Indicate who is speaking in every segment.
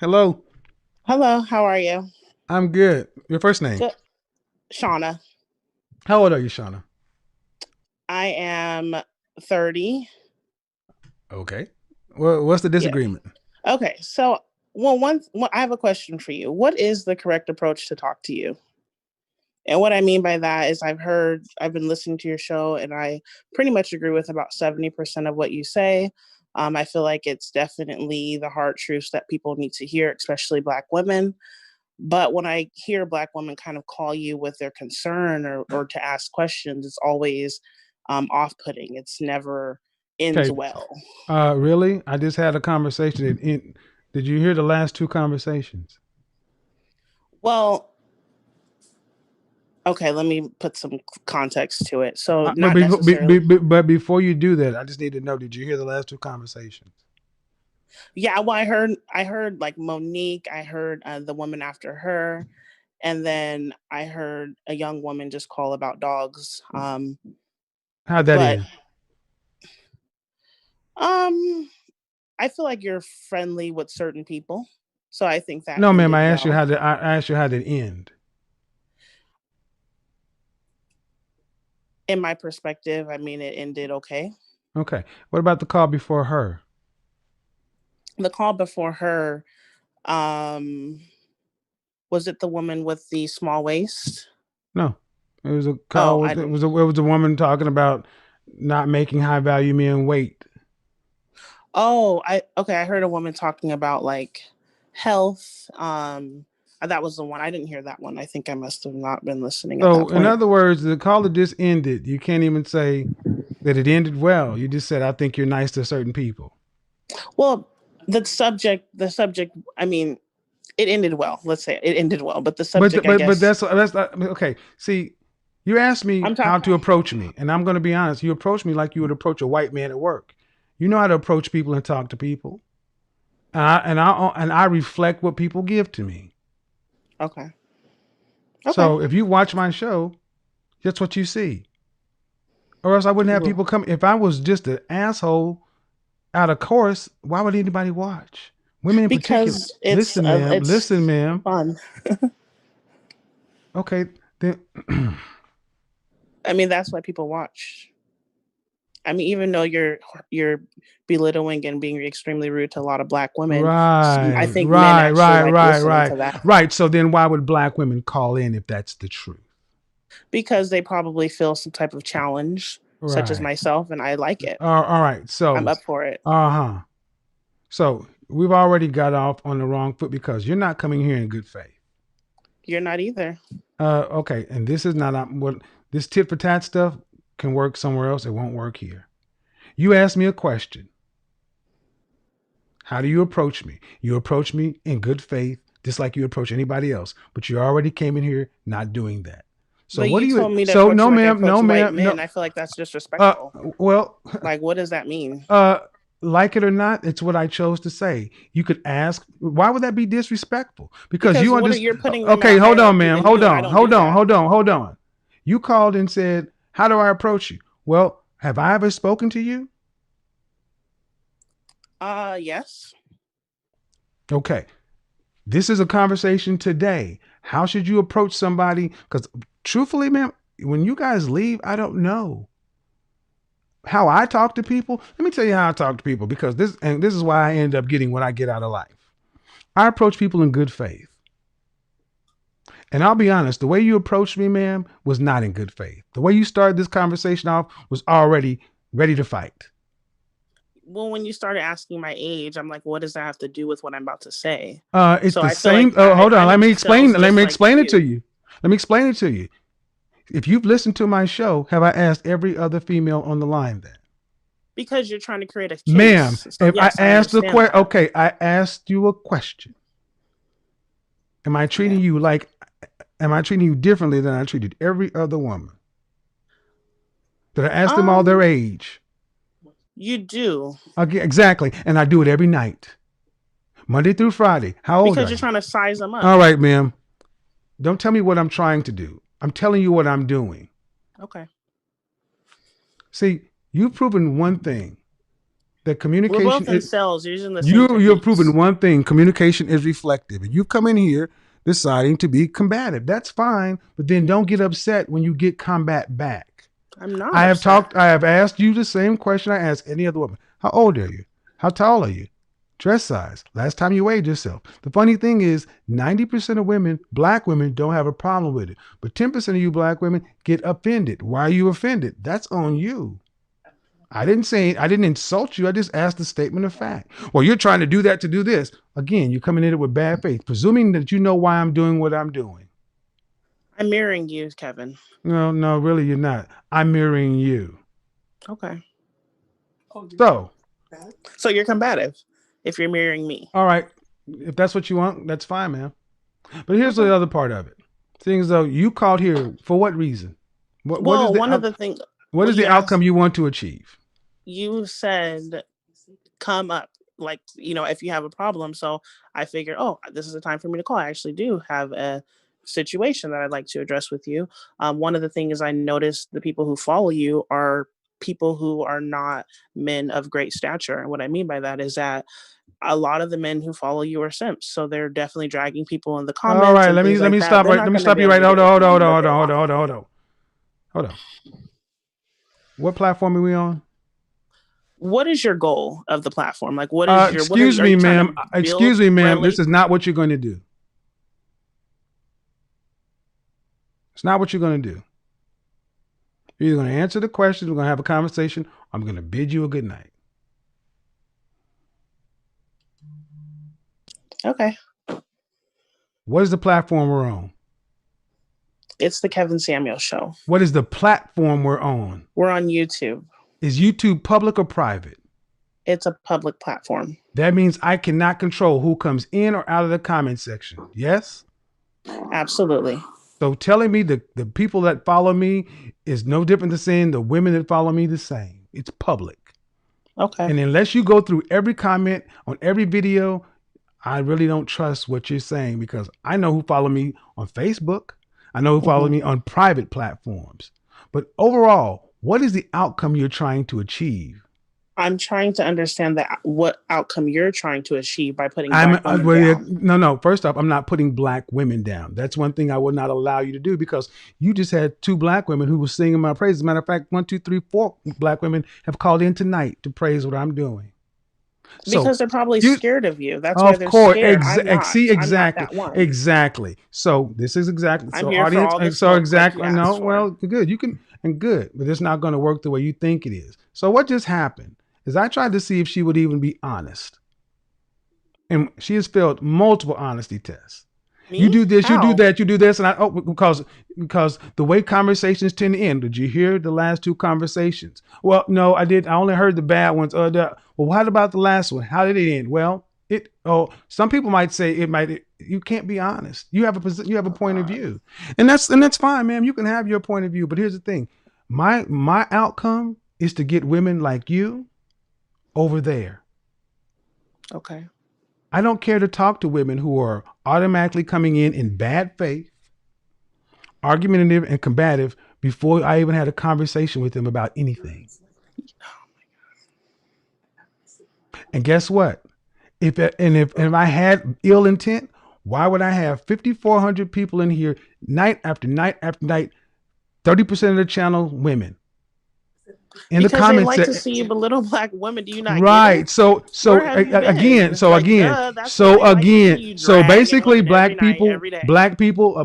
Speaker 1: Hello.
Speaker 2: Hello, how are you?
Speaker 1: I'm good. Your first name?
Speaker 2: Good. Shauna.
Speaker 1: How old are you, Shauna?
Speaker 2: I am 30.
Speaker 1: Okay. Well, what's the
Speaker 2: Yeah.
Speaker 1: disagreement?
Speaker 2: Okay. So, I have a question for you. What is the correct approach to talk to you? And what I mean by that is I've been listening to your show and I pretty much agree with about 70% of what you say. I feel like it's definitely the hard truths that people need to hear, especially Black women. But when I hear Black women kind of call you with their concern or to ask questions, it's always off putting. It's never ends
Speaker 1: Okay.
Speaker 2: well.
Speaker 1: Really? I just had a conversation. Did you hear the last two conversations?
Speaker 2: Well, okay, let me put some context to it. So,
Speaker 1: But,
Speaker 2: not necessarily.
Speaker 1: but before you do that, I just need to know: did you hear the last two conversations?
Speaker 2: Yeah, well, I heard like Monique, I heard the woman after her, and then I heard a young woman just call about dogs.
Speaker 1: How'd that
Speaker 2: But
Speaker 1: end?
Speaker 2: um I feel like you're friendly with certain people. So I think that
Speaker 1: No, ma'am.
Speaker 2: ended
Speaker 1: I asked you
Speaker 2: well.
Speaker 1: how did I asked you how did it end?
Speaker 2: In my perspective, I mean, it ended okay.
Speaker 1: Okay. What about the call before her?
Speaker 2: The call before her, um, was it the woman with the small waist?
Speaker 1: No. It was a
Speaker 2: Oh,
Speaker 1: call.
Speaker 2: I
Speaker 1: It
Speaker 2: didn't.
Speaker 1: was a woman talking about not making high value men wait.
Speaker 2: Oh, I okay. I heard a woman talking about like health. That was the one. I didn't hear that one. I think I must have not been listening at
Speaker 1: So,
Speaker 2: that
Speaker 1: in
Speaker 2: point.
Speaker 1: other words, the call that just ended, you can't even say that it ended well. You just said, I think you're nice to certain people.
Speaker 2: Well, the subject. I mean, it ended well. Let's say it ended well, but the subject, I
Speaker 1: But
Speaker 2: guess.
Speaker 1: that's okay. See, you asked me
Speaker 2: I'm
Speaker 1: how to
Speaker 2: talking.
Speaker 1: approach me, and I'm going to be honest. You approach me like you would approach a white man at work. You know how to approach people and talk to people, and I reflect what people give to me.
Speaker 2: Okay. Okay.
Speaker 1: So if you watch my show, that's what you see. Or else I wouldn't have
Speaker 2: Well,
Speaker 1: people come. If I was just an asshole out of course, why would anybody watch? Women in particular.
Speaker 2: because
Speaker 1: Listen, ma'am. Listen,
Speaker 2: it's
Speaker 1: ma'am.
Speaker 2: fun.
Speaker 1: Okay, then.
Speaker 2: I mean, that's why people watch. I mean, even though you're belittling and being extremely rude to a lot of Black women, I
Speaker 1: Right,
Speaker 2: think men
Speaker 1: right,
Speaker 2: actually
Speaker 1: right,
Speaker 2: like
Speaker 1: right,
Speaker 2: listening
Speaker 1: right,
Speaker 2: to that
Speaker 1: right. So then, why would black women call in if that's the truth?
Speaker 2: because they probably feel some type of challenge, such as
Speaker 1: Right.
Speaker 2: myself, and I like it.
Speaker 1: All right.
Speaker 2: I'm
Speaker 1: So,
Speaker 2: up for it.
Speaker 1: huh. So we've already got off on the wrong foot because you're not coming here in good faith.
Speaker 2: You're not either.
Speaker 1: Okay. And this is not what this tit for tat stuff can work somewhere else. It won't work here. You asked me a question. How do you approach me? You approach me in good faith, just like you approach anybody else. But you already came in here not doing that. So
Speaker 2: But
Speaker 1: what do
Speaker 2: you
Speaker 1: you?
Speaker 2: told me to
Speaker 1: So
Speaker 2: approach
Speaker 1: no,
Speaker 2: you like I
Speaker 1: ma'am, no,
Speaker 2: approach white
Speaker 1: ma'am,
Speaker 2: men.
Speaker 1: no.
Speaker 2: I feel like that's
Speaker 1: Uh,
Speaker 2: disrespectful.
Speaker 1: well,
Speaker 2: Like, what does that mean?
Speaker 1: uh, like it or not, it's what I chose to say. You could ask, why would that be disrespectful? Because
Speaker 2: Because
Speaker 1: you
Speaker 2: what are
Speaker 1: understand.
Speaker 2: you're putting them in
Speaker 1: Okay,
Speaker 2: a
Speaker 1: hold on,
Speaker 2: hierarchy
Speaker 1: ma'am.
Speaker 2: than you, and I don't do that.
Speaker 1: Hold on. You called and said, how do I approach you? Well, have I ever spoken to you?
Speaker 2: Yes.
Speaker 1: Okay. This is a conversation today. How should you approach somebody? Because truthfully, ma'am, when you guys leave, I don't know how I talk to people. Let me tell you how I talk to people because this is why I end up getting what I get out of life. I approach people in good faith. And I'll be honest, the way you approached me, ma'am, was not in good faith. The way you started this conversation off was already ready to fight.
Speaker 2: Well, when you started asking my age, I'm like, what does that have to do with what I'm about to say?
Speaker 1: It's
Speaker 2: So
Speaker 1: the
Speaker 2: I feel
Speaker 1: same.
Speaker 2: like
Speaker 1: Oh, hold on.
Speaker 2: I'm
Speaker 1: Let
Speaker 2: in
Speaker 1: me explain.
Speaker 2: sales
Speaker 1: Let
Speaker 2: just
Speaker 1: me
Speaker 2: like
Speaker 1: explain it to
Speaker 2: you
Speaker 1: you. Let me explain it to you. If you've listened to my show, have I asked every other female on the line that?
Speaker 2: because you're trying to create a
Speaker 1: Ma'am,
Speaker 2: case. So
Speaker 1: if I
Speaker 2: yes, I
Speaker 1: asked the
Speaker 2: understand
Speaker 1: question,
Speaker 2: that.
Speaker 1: okay, I asked you a question. Am I treating
Speaker 2: Yeah.
Speaker 1: you like, am I treating you differently than I treated every other woman? Did I ask them all their
Speaker 2: Um,
Speaker 1: age?
Speaker 2: you do
Speaker 1: Okay, exactly. And I do it every night, Monday through Friday. How old
Speaker 2: because
Speaker 1: are
Speaker 2: you're
Speaker 1: you?
Speaker 2: trying to size them up.
Speaker 1: All right, ma'am. Don't tell me what I'm trying to do. I'm telling you what I'm doing.
Speaker 2: Okay.
Speaker 1: See, you've proven one thing. that
Speaker 2: We're both
Speaker 1: communication
Speaker 2: in
Speaker 1: is,
Speaker 2: sales using the same
Speaker 1: you're proving
Speaker 2: techniques.
Speaker 1: one thing: communication is reflective, and you come in here deciding to be combative. That's fine, but then don't get upset when you get combat back.
Speaker 2: I'm not upset.
Speaker 1: I have asked you the same question I ask any other woman. How old are you? How tall are you? Dress size. Last time you weighed yourself. The funny thing is, 90% of women, black women, don't have a problem with it. But 10% of you black women get offended. Why are you offended? That's on you. I didn't insult you. I just asked a statement of fact. Well, you're trying to do that to do this. Again, you're coming in it with bad faith, presuming that you know why I'm doing what I'm doing.
Speaker 2: I'm mirroring you, Kevin.
Speaker 1: No, really, you're not. I'm mirroring you.
Speaker 2: Okay.
Speaker 1: So
Speaker 2: you're combative if you're mirroring me.
Speaker 1: all right, if that's what you want, that's fine, man. But here's the other part of it. Seeing as though you called here for what reason? What is the
Speaker 2: one of the things.
Speaker 1: What is the outcome you want to achieve?
Speaker 2: You said, come up, like, if you have a problem. So I figured, this is a time for me to call. I actually do have a situation that I'd like to address with you. One of the things I noticed, the people who follow you are people who are not men of great stature. And what I mean by that is that a lot of the men who follow you are simps. So they're definitely dragging people in the comments.
Speaker 1: All right, let me stop right. Let me stop you right. Hold on. What platform are we on?
Speaker 2: What is your goal of the platform? Like, what is your?
Speaker 1: Excuse me, ma'am. Excuse me, ma'am. This is not what you're going to do. It's not what you're going to do. You're either going to answer the questions, we're going to have a conversation, or I'm going to bid you a good night.
Speaker 2: Okay.
Speaker 1: What is the platform we're on?
Speaker 2: It's the Kevin Samuels Show.
Speaker 1: What is the platform we're on?
Speaker 2: We're on YouTube.
Speaker 1: Is YouTube public or private?
Speaker 2: It's a public platform.
Speaker 1: That means I cannot control who comes in or out of the comment section. Yes?
Speaker 2: Absolutely.
Speaker 1: So telling me the people that follow me is no different than saying the women that follow me the same. It's public.
Speaker 2: Okay.
Speaker 1: And unless you go through every comment on every video, I really don't trust what you're saying, because I know who follow me on Facebook. I know who follow me on private platforms. But overall, what is the outcome you're trying to achieve?
Speaker 2: I'm trying to understand what outcome you're trying to achieve by putting black women down.
Speaker 1: No. First off, I'm not putting black women down. That's one thing I would not allow you to do, because you just had 2 black women who were singing my praise. As a matter of fact, 1, 2, 3, 4 black women have called in tonight to praise what I'm doing.
Speaker 2: Because they're probably scared of you. That's why they're scared.
Speaker 1: Exactly. So this is exactly.
Speaker 2: I'm here for all this.
Speaker 1: So exactly. No, well, good. You can, and good, but it's not going to work the way you think it is. So what just happened is I tried to see if she would even be honest. And she has failed multiple honesty tests. Me? You do this, How? You do that, you do this. And because the way conversations tend to end. Did you hear the last 2 conversations? Well, no, I did. I only heard the bad ones. Well, what about the last one? How did it end? Well, some people might say you can't be honest. You have a point of view. And that's fine, ma'am. You can have your point of view. But here's the thing. My outcome is to get women like you over there.
Speaker 2: Okay.
Speaker 1: I don't care to talk to women who are automatically coming in bad faith, argumentative and combative before I even had a conversation with them about anything. And guess what? If I had ill intent, why would I have 5,400 people in here night after night after night, 30% of the channel women?
Speaker 2: Because the comments, they like to see you belittle black women. Do you not?
Speaker 1: Right.
Speaker 2: Get it?
Speaker 1: So basically, black people.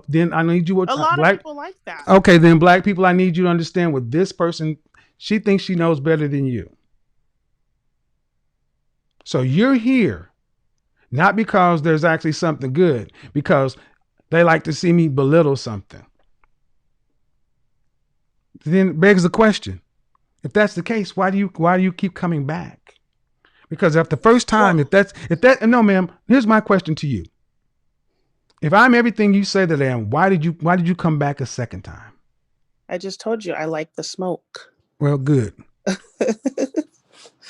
Speaker 1: Then I need you.
Speaker 2: A lot of people like that.
Speaker 1: Okay, then black people, I need you to understand what this person. She thinks she knows better than you. So you're here, not because there's actually something good, because they like to see me belittle something. Then it begs the question. If that's the case, why do you keep coming back? Because after the first time, no, ma'am, here's my question to you. If I'm everything you say that I am, why did you come back a second time?
Speaker 2: I just told you I like the smoke.
Speaker 1: Well, good.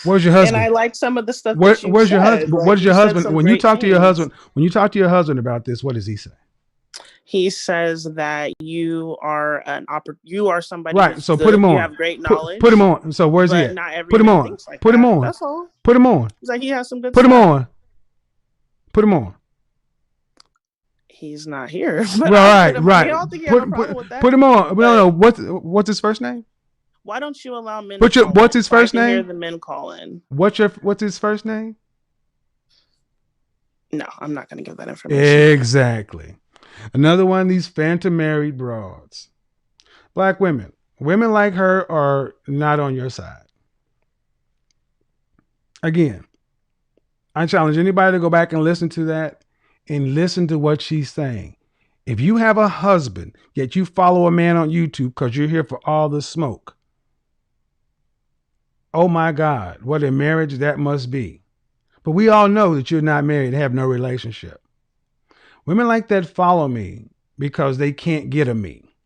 Speaker 1: Where's your husband?
Speaker 2: And I like some of the stuff.
Speaker 1: Where's your husband? What is your husband? When you talk to your husband about this, what does he say?
Speaker 2: He says that you are somebody
Speaker 1: Right.
Speaker 2: who's
Speaker 1: So put him
Speaker 2: good. You
Speaker 1: on.
Speaker 2: have great knowledge.
Speaker 1: Put him on. So where's he
Speaker 2: But
Speaker 1: at?
Speaker 2: not every
Speaker 1: Put him
Speaker 2: man
Speaker 1: on.
Speaker 2: thinks like
Speaker 1: Put him
Speaker 2: that.
Speaker 1: on.
Speaker 2: That's all.
Speaker 1: Put him on.
Speaker 2: He's like, he has some good
Speaker 1: Put him
Speaker 2: stuff.
Speaker 1: on. Put him on.
Speaker 2: He's not here. But
Speaker 1: right.
Speaker 2: I don't think you have a problem with that.
Speaker 1: Put him on. No. What's his first name?
Speaker 2: Why don't you allow men?
Speaker 1: What's his first name?
Speaker 2: Hear the men call in.
Speaker 1: What's his first name?
Speaker 2: No, I'm not going to give that information.
Speaker 1: Exactly. Another one of these phantom married broads. Black women. Women like her are not on your side. Again, I challenge anybody to go back and listen to that and listen to what she's saying. If you have a husband, yet you follow a man on YouTube because you're here for all the smoke, oh my God, what a marriage that must be. But we all know that you're not married, have no relationship. Women like that follow me because they can't get a me.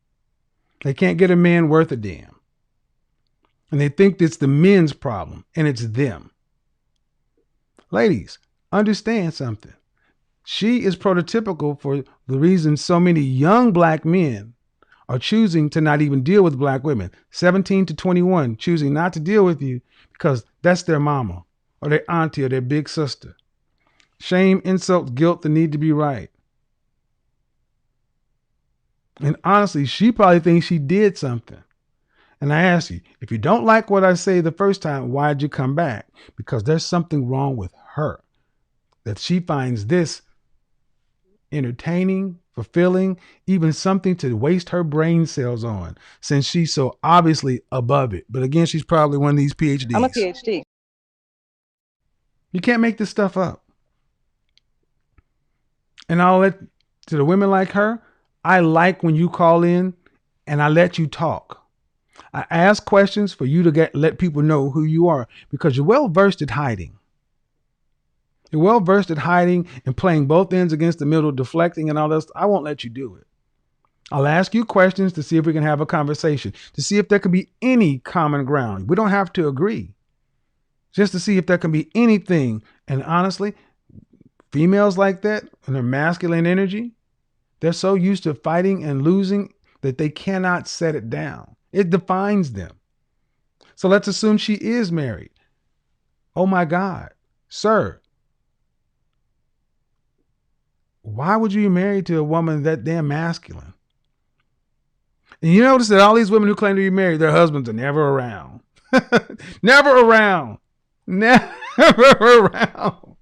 Speaker 1: They can't get a man worth a damn. And they think it's the men's problem, and it's them. Ladies, understand something. She is prototypical for the reason so many young black men are choosing to not even deal with black women. 17 to 21, choosing not to deal with you because that's their mama or their auntie or their big sister. Shame, insult, guilt, the need to be right. And honestly, she probably thinks she did something. And I ask you, if you don't like what I say the first time, why'd you come back? Because there's something wrong with her. That she finds this entertaining, fulfilling, even something to waste her brain cells on, since she's so obviously above it. But again, she's probably one of these PhDs.
Speaker 3: I'm a PhD.
Speaker 1: You can't make this stuff up. And I'll let to the women like her, I like when you call in and I let you talk. I ask questions for you to let people know who you are because you're well versed at hiding. You're well versed at hiding and playing both ends against the middle, deflecting and all this. I won't let you do it. I'll ask you questions to see if we can have a conversation, to see if there can be any common ground. We don't have to agree, just to see if there can be anything. And honestly, females like that and their masculine energy, they're so used to fighting and losing that they cannot set it down. It defines them. So let's assume she is married. Oh my God, sir. Why would you be married to a woman that damn masculine? And you notice that all these women who claim to be married, their husbands are never around. Never around. Never around.